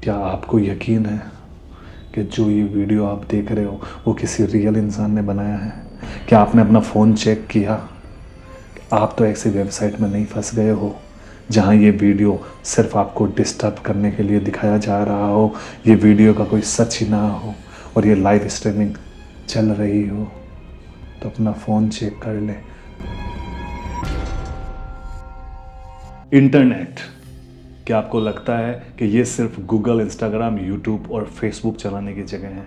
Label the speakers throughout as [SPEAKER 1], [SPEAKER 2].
[SPEAKER 1] क्या आपको यकीन है कि जो ये वीडियो आप देख रहे हो वो किसी रियल इंसान ने बनाया है? क्या आपने अपना फ़ोन चेक किया? आप तो ऐसी वेबसाइट में नहीं फंस गए हो जहां ये वीडियो सिर्फ आपको डिस्टर्ब करने के लिए दिखाया जा रहा हो, ये वीडियो का कोई सच ही ना हो और ये लाइव स्ट्रीमिंग चल रही हो? तो अपना फ़ोन चेक कर ले। इंटरनेट, क्या आपको लगता है कि ये सिर्फ गूगल, इंस्टाग्राम, यूट्यूब और फेसबुक चलाने की जगह है?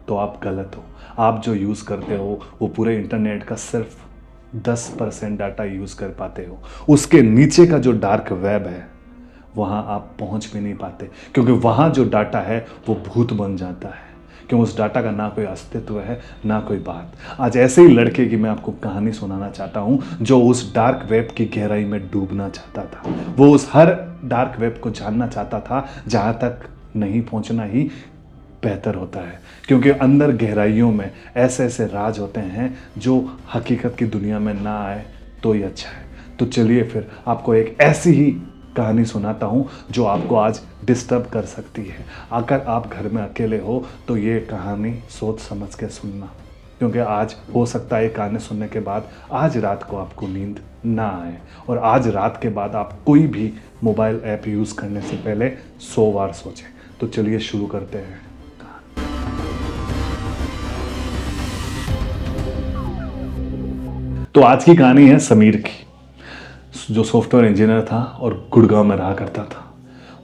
[SPEAKER 1] तो आप गलत हो। आप जो यूज़ करते हो वो पूरे इंटरनेट का सिर्फ 10% डाटा यूज़ कर पाते हो। उसके नीचे का जो डार्क वेब है वहाँ आप पहुँच भी नहीं पाते, क्योंकि वहाँ जो डाटा है वो भूत बन जाता है, क्योंकि उस डाटा का ना कोई अस्तित्व है ना कोई बात। आज ऐसे ही लड़के की मैं आपको कहानी सुनाना चाहता हूँ जो उस डार्क वेब की गहराई में डूबना चाहता था। वो उस हर डार्क वेब को जानना चाहता था जहाँ तक नहीं पहुँचना ही बेहतर होता है, क्योंकि अंदर गहराइयों में ऐसे ऐसे राज होते हैं जो हकीकत की दुनिया में ना आए तो ही अच्छा है। तो चलिए फिर आपको एक ऐसी ही कहानी सुनाता हूँ जो आपको आज डिस्टर्ब कर सकती है। अगर आप घर में अकेले हो तो ये कहानी सोच समझ के सुनना, क्योंकि आज हो सकता है ये कहानी सुनने के बाद आज रात को आपको नींद ना आए और आज रात के बाद आप कोई भी मोबाइल ऐप यूज़ करने से पहले 100 बार सोचें। तो चलिए शुरू करते हैं। तो आज की कहानी है समीर की, जो सॉफ्टवेयर इंजीनियर था और गुड़गांव में रहा करता था।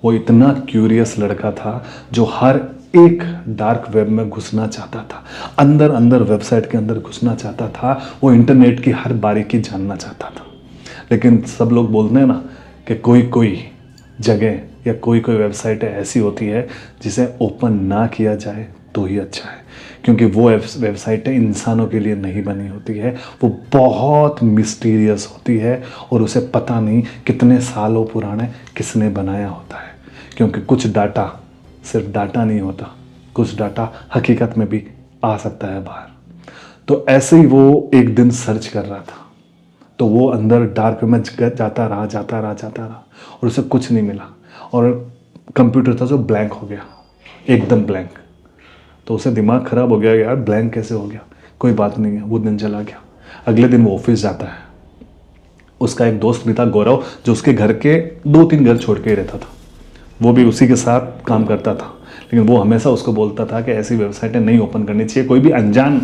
[SPEAKER 1] वो इतना क्यूरियस लड़का था जो हर एक डार्क वेब में घुसना चाहता था, अंदर अंदर वेबसाइट के अंदर घुसना चाहता था। वो इंटरनेट की हर बारीकी जानना चाहता था। लेकिन सब लोग बोलते हैं ना कि कोई कोई जगह या कोई कोई वेबसाइट ऐसी होती है जिसे ओपन ना किया जाए तो ही अच्छा है, क्योंकि वो वेबसाइटें इंसानों के लिए नहीं बनी होती है। वो बहुत मिस्टीरियस होती है और उसे पता नहीं कितने सालों पुराने किसने बनाया होता है, क्योंकि कुछ डाटा सिर्फ डाटा नहीं होता, कुछ डाटा हकीकत में भी आ सकता है बाहर। तो ऐसे ही वो एक दिन सर्च कर रहा था, तो वो अंदर डार्क में जाता रहा और उसे कुछ नहीं मिला और कंप्यूटर था जो ब्लैंक हो गया, एकदम ब्लैंक। तो उसे दिमाग ख़राब हो गया, यार ब्लैंक कैसे हो गया। कोई बात नहीं है, वो दिन चला गया। अगले दिन वो ऑफिस जाता है। उसका एक दोस्त भी था गौरव, जो उसके घर के 2-3 घर छोड़ के ही रहता था। वो भी उसी के साथ काम करता था, लेकिन वो हमेशा उसको बोलता था कि ऐसी वेबसाइटें नहीं ओपन करनी चाहिए, कोई भी अनजान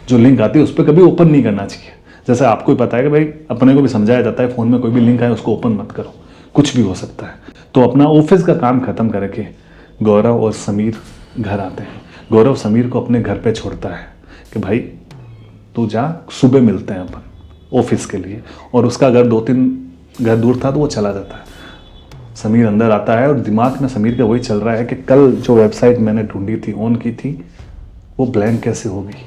[SPEAKER 1] जो लिंक आती है उस पर कभी ओपन नहीं करना चाहिए। जैसे आपको ही पता है कि भाई अपने को भी समझाया जाता है, फ़ोन में कोई भी लिंक आए उसको ओपन मत करो, कुछ भी हो सकता है। तो अपना ऑफिस का काम ख़त्म करके गौरव और समीर घर आते हैं। गौरव समीर को अपने घर पे छोड़ता है कि भाई तू जा, सुबह मिलते हैं अपन ऑफिस के लिए। और उसका घर 2-3 घर दूर था तो वो चला जाता है। समीर अंदर आता है और दिमाग में समीर का वही चल रहा है कि कल जो वेबसाइट मैंने ढूंढी थी, ऑन की थी, वो ब्लैंक कैसे हो गई।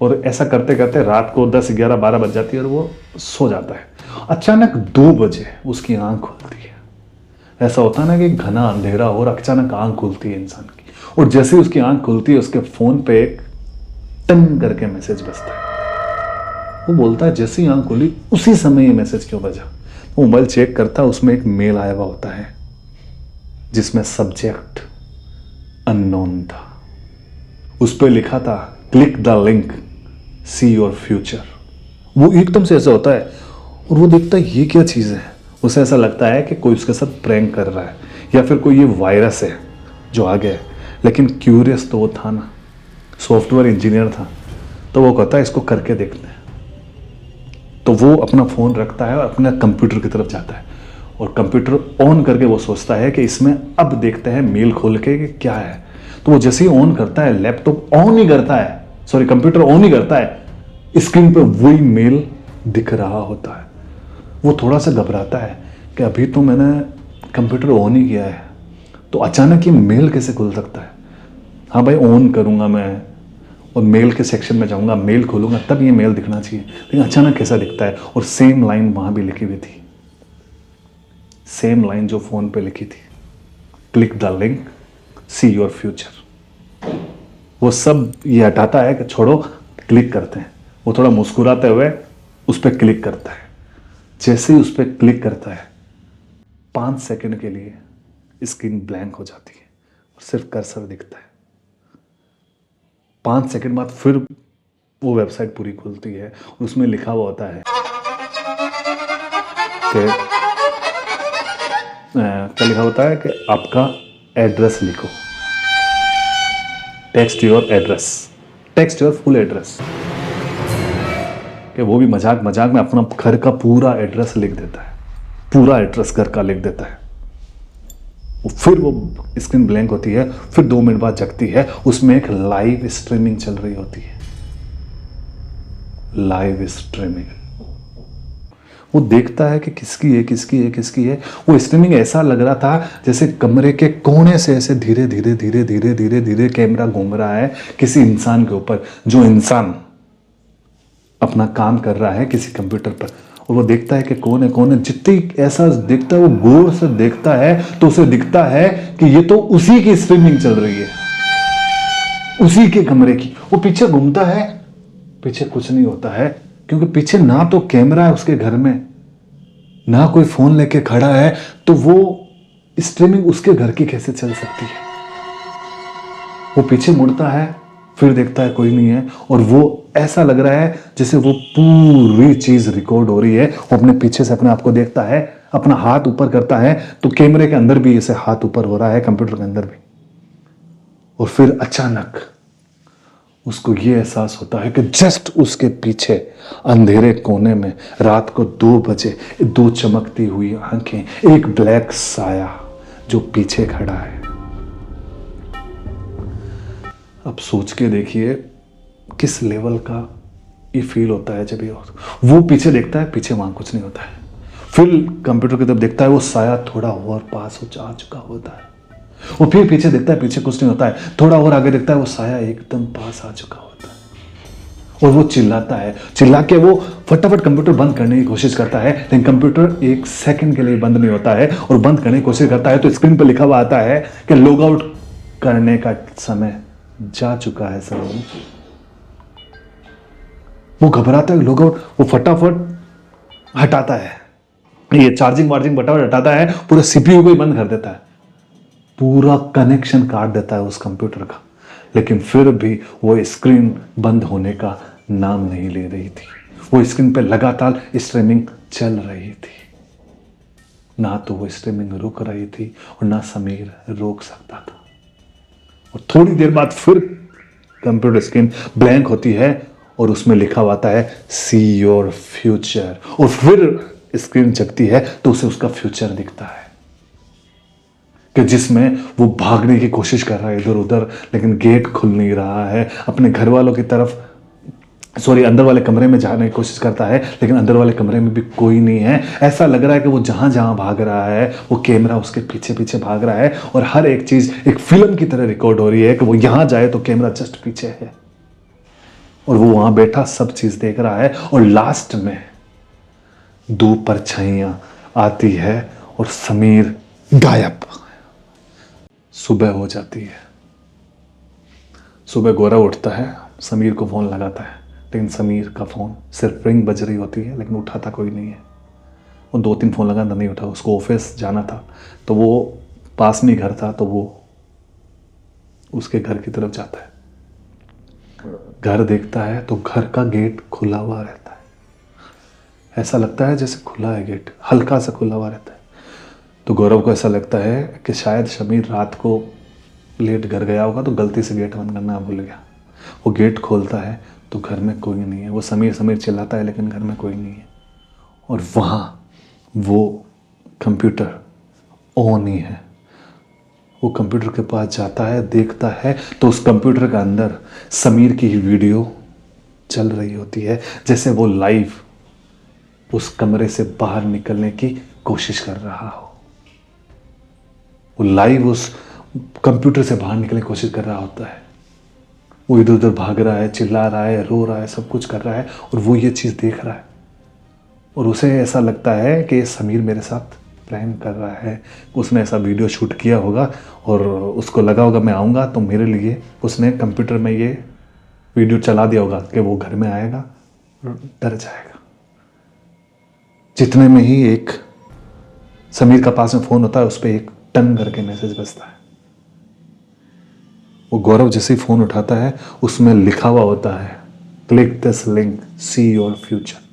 [SPEAKER 1] और ऐसा करते करते रात को 10, 11, 12 बज जाती है और वो सो जाता है। अचानक 2 बजे उसकी आंख खुलती है। ऐसा होता है ना कि घना अंधेरा हो और अचानक आंख खुलती है इंसान की, और जैसे ही उसकी आंख खुलती है उसके फ़ोन पे एक टंग करके मैसेज बजता है। वो बोलता है जैसे ही आंख खुली उसी समय ये मैसेज क्यों बजा। वो मोबाइल चेक करता है, उसमें एक मेल आया हुआ होता है जिसमें सब्जेक्ट अननोन था। उस पर लिखा था click the link, see your future. वो एकदम से ऐसा होता है और वो देखता है ये क्या चीज़ है। उसे ऐसा लगता है कि कोई उसके साथ प्रैंक कर रहा है या फिर कोई ये वायरस है जो आ गया है। लेकिन क्यूरियस तो वो था ना, सॉफ्टवेयर इंजीनियर था, तो वो कहता है इसको करके देखते हैं। तो वो अपना फ़ोन रखता है और अपने कंप्यूटर की तरफ जाता है और कंप्यूटर ऑन करके वो सोचता है कि इसमें अब देखते हैं मेल खोल के कि क्या है। तो वो जैसे ही ऑन करता है, लैपटॉप ऑन ही करता है, सॉरी कंप्यूटर ऑन ही करता है, स्क्रीन पे वही मेल दिख रहा होता है। वो थोड़ा सा घबराता है कि अभी तो मैंने कंप्यूटर ऑन ही किया है, तो अचानक ये मेल कैसे खुल सकता है। हाँ भाई, ऑन करूँगा मैं और मेल के सेक्शन में जाऊँगा, मेल खोलूँगा, तब ये मेल दिखना चाहिए, लेकिन अचानक कैसा दिखता है। और सेम लाइन वहाँ भी लिखी हुई थी, सेम लाइन जो फ़ोन पे लिखी थी, click the link, see your future. वो सब ये हटाता है कि छोड़ो, क्लिक करते हैं। वो थोड़ा मुस्कुराते हुए उस पर क्लिक करता है। जैसे ही उस पर क्लिक करता है 5 सेकंड के लिए स्क्रीन ब्लैंक हो जाती है सिर्फ कर्सर दिखता है। 5 सेकंड बाद फिर वो वेबसाइट पूरी खुलती है, उसमें लिखा हुआ होता है कि क्या लिखा होता है कि आपका एड्रेस लिखो, text your address, text your full address. कि वो भी मजाक मजाक में अपना घर का पूरा एड्रेस लिख देता है, पूरा एड्रेस घर का लिख देता है। फिर वो स्क्रीन ब्लैंक होती है, फिर 2 मिनट बाद जगती है, उसमें एक लाइव स्ट्रीमिंग चल रही होती है, लाइव स्ट्रीमिंग। वो देखता है कि किसकी है किसकी है किसकी है। वो स्ट्रीमिंग ऐसा लग रहा था जैसे कमरे के कोने से ऐसे धीरे धीरे धीरे धीरे धीरे धीरे कैमरा घूम रहा है किसी इंसान के ऊपर, जो इंसान अपना काम कर रहा है किसी कंप्यूटर पर। और वो देखता है कि कौन है। जितनी ऐसा देखता है, वो गौर से देखता है तो उसे दिखता है कि ये तो उसी की स्ट्रीमिंग चल रही है, उसी के कमरे की। वो पीछे घूमता है, पीछे कुछ नहीं होता है, क्योंकि पीछे ना तो कैमरा है उसके घर में, ना कोई फोन लेके खड़ा है, तो वो स्ट्रीमिंग उसके घर की कैसे चल सकती है। वो पीछे मुड़ता है, फिर देखता है कोई नहीं है, और वो ऐसा लग रहा है जैसे वो पूरी चीज रिकॉर्ड हो रही है। वो अपने पीछे से अपने आप को देखता है, अपना हाथ ऊपर करता है तो कैमरे के अंदर भी ऐसे हाथ ऊपर हो रहा है, कंप्यूटर के अंदर भी। और फिर अचानक उसको ये एहसास होता है कि जस्ट उसके पीछे अंधेरे कोने में रात को 2 बजे 2 चमकती हुई आंखें, एक ब्लैक साया जो पीछे खड़ा है। अब सोच के देखिए किस लेवल का ये फील होता है जब ये वो पीछे देखता है, पीछे वहां कुछ नहीं होता है। फिर कंप्यूटर की तरफ देखता है, वो साया थोड़ा और पास हो जा चुका होता है। वो फिर पीछे देखता है, पीछे कुछ नहीं होता है। थोड़ा और आगे देखता है, वो साया एकदम पास आ चुका होता है। और वो चिल्लाता है, चिल्ला के वो फटाफट कंप्यूटर बंद करने की कोशिश करता है, लेकिन कंप्यूटर 1 सेकंड के लिए बंद नहीं होता है। और बंद करने की कोशिश करता है तो स्क्रीन पर लिखा हुआ आता है कि लॉग आउट करने का समय जा चुका है सर। वो घबराता है, लॉग आउट, वो फटाफट हटाता है, ये चार्जिंग वार्जिंग फटाफट हटाता है, पूरा सीपीयू को ही बंद कर देता है, पूरा कनेक्शन काट देता है उस कंप्यूटर का। लेकिन फिर भी वो स्क्रीन बंद होने का नाम नहीं ले रही थी। वो स्क्रीन पे लगातार स्ट्रीमिंग चल रही थी। ना तो वो स्ट्रीमिंग रुक रही थी और ना समीर रोक सकता था। और थोड़ी देर बाद फिर कंप्यूटर स्क्रीन ब्लैंक होती है और उसमें लिखा हुआ है सी योर फ्यूचर। और फिर स्क्रीन जगती है तो उसे उसका फ्यूचर दिखता है, कि जिसमें वो भागने की कोशिश कर रहा है इधर उधर, लेकिन गेट खुल नहीं रहा है। अपने घर वालों की तरफ, सॉरी, अंदर वाले कमरे में जाने की कोशिश करता है, लेकिन अंदर वाले कमरे में भी कोई नहीं है। ऐसा लग रहा है कि वो जहां जहां भाग रहा है वो कैमरा उसके पीछे पीछे भाग रहा है, और हर एक चीज एक फिल्म की तरह रिकॉर्ड हो रही है कि वो यहां जाए तो कैमरा जस्ट पीछे है, और वो वहां बैठा सब चीज देख रहा है। और लास्ट में 2 परछाइयां आती है और समीर गायब। सुबह हो जाती है। सुबह गौरव उठता है, समीर को फोन लगाता है, लेकिन समीर का फोन सिर्फ रिंग बज रही होती है, लेकिन उठाता कोई नहीं है। वो 2-3 फोन लगा, नहीं उठा। उसको ऑफिस जाना था, तो वो पास में घर था, तो वो उसके घर की तरफ जाता है। घर देखता है तो घर का गेट खुला हुआ रहता है। ऐसा लगता है जैसे खुला है गेट, हल्का सा खुला हुआ रहता है। तो गौरव को ऐसा लगता है कि शायद समीर रात को लेट घर गया होगा, तो गलती से गेट बंद करना भूल गया। वो गेट खोलता है तो घर में कोई नहीं है। वो समीर समीर चिल्लाता है, लेकिन घर में कोई नहीं है। और वहाँ वो कंप्यूटर ऑन ही है। वो कंप्यूटर के पास जाता है, देखता है तो उस कंप्यूटर के अंदर समीर की ही वीडियो चल रही होती है, जैसे वो लाइव उस कमरे से बाहर निकलने की कोशिश कर रहा हो। वो लाइव उस कंप्यूटर से बाहर निकलने की कोशिश कर रहा होता है। वो इधर उधर भाग रहा है, चिल्ला रहा है, रो रहा है, सब कुछ कर रहा है, और वो ये चीज़ देख रहा है। और उसे ऐसा लगता है कि समीर मेरे साथ प्रैंक कर रहा है। उसने ऐसा वीडियो शूट किया होगा और उसको लगा होगा मैं आऊँगा तो मेरे लिए उसने कंप्यूटर में ये वीडियो चला दिया होगा कि वो घर में आएगा और डर जाएगा। जितने में ही एक समीर का पास में फ़ोन होता है, उस पर एक टन करके मैसेज बजता है। वो गौरव जैसे ही फ़ोन उठाता है उसमें लिखा हुआ होता है click this link see your future.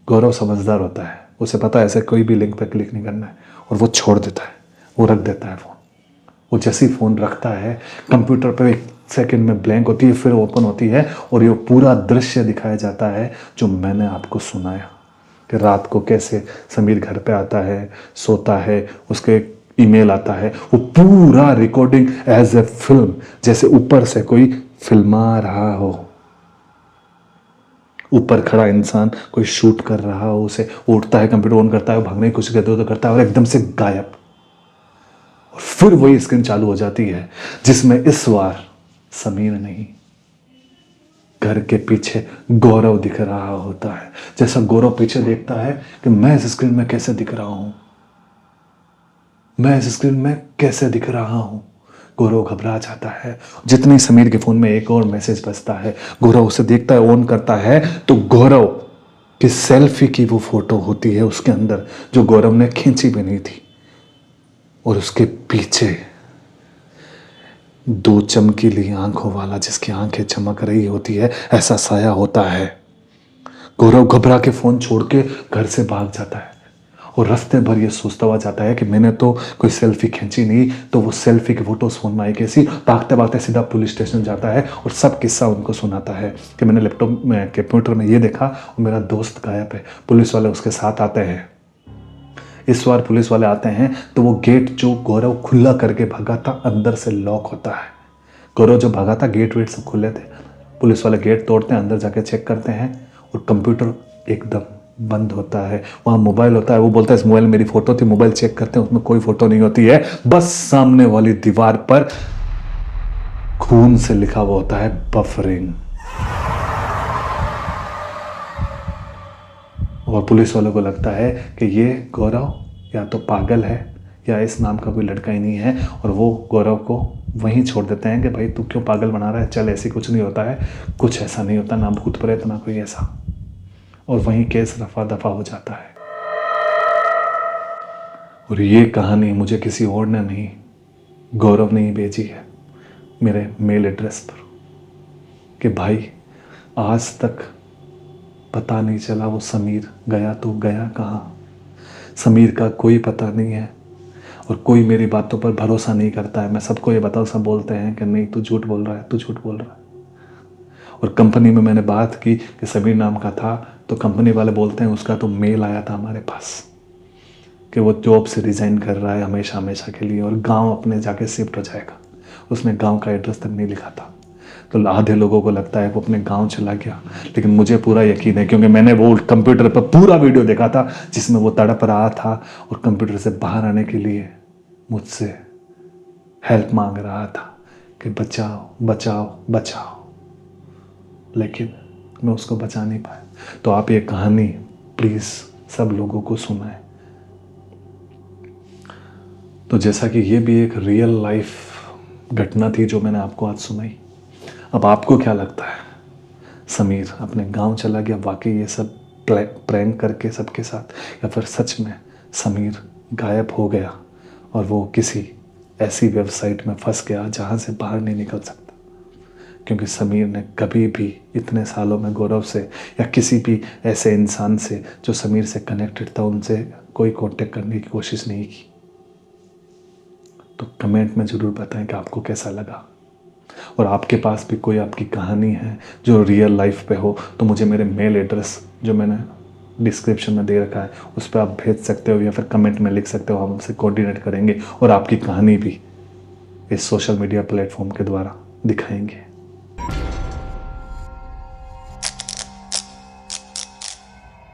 [SPEAKER 1] Gaurav समझदार होता है, उसे पता है ऐसे कोई भी लिंक पर क्लिक नहीं करना है, और वो छोड़ देता है, वो रख देता है फ़ोन। वो जैसे ही फ़ोन रखता है कंप्यूटर पर एक सेकंड में ब्लैंक होती है, फिर ओपन होती है और ये पूरा दृश्य दिखाया जाता है जो मैंने आपको सुनाया कि रात को कैसे समीर घर पे आता है, सोता है, उसके ईमेल आता है, वो पूरा रिकॉर्डिंग एज ए फिल्म, जैसे ऊपर से कोई फिल्मा रहा हो, ऊपर खड़ा इंसान कोई शूट कर रहा हो उसे। उठता है, कंप्यूटर ऑन करता है, भागने की कोशिश करता है और एकदम से गायब। और फिर वही स्क्रीन चालू हो जाती है जिसमें इस बार समीर नहीं, घर के पीछे गौरव दिख रहा होता है। जैसा गौरव पीछे देखता है कि मैं इस स्क्रीन में कैसे दिख रहा हूं, मैं इस स्क्रीन में कैसे दिख रहा हूं। गौरव घबरा जाता है। जितने ही समीर के फोन में एक और मैसेज बजता है, गौरव उसे देखता है, ऑन करता है तो गौरव की सेल्फी की वो फोटो होती है उसके अंदर, जो गौरव ने खींची भी नहीं थी। और उसके पीछे दो चमकीली आंखों वाला, जिसकी आंखें चमक रही होती है, ऐसा साया होता है। गौरव घबरा के फोन छोड़ के घर से भाग जाता है और रास्ते भर ये सोचता हुआ जाता है कि मैंने तो कोई सेल्फी खींची नहीं, तो वो सेल्फी की फोटोज फोन में आई कैसी। भागते भागते सीधा पुलिस स्टेशन जाता है और सब किस्सा उनको सुनाता है कि मैंने लैपटॉप में कंप्यूटर में ये देखा और मेरा दोस्त गायब है। पुलिस वाले उसके साथ आते हैं। इस बार पुलिस वाले आते हैं तो वो गेट जो गौरव खुला करके भागा था अंदर से लॉक होता है। गौरव जो भागा था गेट वेट सब खुले थे। पुलिस वाले गेट तोड़ते हैं, अंदर जाके चेक करते हैं और कंप्यूटर एकदम बंद होता है। वहाँ मोबाइल होता है, वो बोलता है इस मोबाइल में मेरी फ़ोटो थी। मोबाइल चेक करते हैं, उसमें कोई फ़ोटो नहीं होती है, बस सामने वाली दीवार पर खून से लिखा हुआ होता है बफरिंग। और पुलिस वालों को लगता है कि ये गौरव या तो पागल है या इस नाम का कोई लड़का ही नहीं है, और वो गौरव को वहीं छोड़ देते हैं कि भाई तू क्यों पागल बना रहा है, चल ऐसी कुछ नहीं होता है, कुछ ऐसा नहीं होता, ना भूत प्रेत ना कोई ऐसा। और वहीं केस रफा दफा हो जाता है। और ये कहानी मुझे किसी और ने नहीं, गौरव ने ही भेजी है मेरे मेल एड्रेस पर कि भाई आज तक पता नहीं चला वो समीर गया तो गया कहाँ। समीर का कोई पता नहीं है और कोई मेरी बातों पर भरोसा नहीं करता है। मैं सबको ये बताऊँ, सब बोलते हैं कि नहीं तू झूठ बोल रहा है, तू झूठ बोल रहा है। और कंपनी में मैंने बात की कि समीर नाम का था, तो कंपनी वाले बोलते हैं उसका तो मेल आया था हमारे पास कि वो जॉब से रिज़ाइन कर रहा है हमेशा हमेशा के लिए और गांव अपने जाके शिफ्ट हो जाएगा। उसने गांव का एड्रेस तक नहीं लिखा था। तो आधे लोगों को लगता है वो अपने गांव चला गया, लेकिन मुझे पूरा यकीन है क्योंकि मैंने वो कंप्यूटर पर पूरा वीडियो देखा था जिसमें वो तड़प रहा था और कंप्यूटर से बाहर आने के लिए मुझसे हेल्प मांग रहा था कि बचाओ बचाओ बचाओ, लेकिन मैं उसको बचा नहीं पाया। तो आप ये कहानी प्लीज़ सब लोगों को सुनाएं। तो जैसा कि ये भी एक रियल लाइफ घटना थी जो मैंने आपको आज सुनाई। अब आपको क्या लगता है, समीर अपने गांव चला गया वाकई ये सब प्रैंक करके सबके साथ, या फिर सच में समीर गायब हो गया और वो किसी ऐसी वेबसाइट में फंस गया जहां से बाहर नहीं निकल सकता? क्योंकि समीर ने कभी भी इतने सालों में गौरव से या किसी भी ऐसे इंसान से जो समीर से कनेक्टेड था उनसे कोई कांटेक्ट करने की कोशिश नहीं की। तो कमेंट में ज़रूर बताएं कि आपको कैसा लगा, और आपके पास भी कोई आपकी कहानी है जो रियल लाइफ पे हो तो मुझे मेरे मेल एड्रेस जो मैंने डिस्क्रिप्शन में दे रखा है उस पर आप भेज सकते हो या फिर कमेंट में लिख सकते हो। हम उनसे कोऑर्डिनेट करेंगे और आपकी कहानी भी इस सोशल मीडिया प्लेटफॉर्म के द्वारा दिखाएंगे।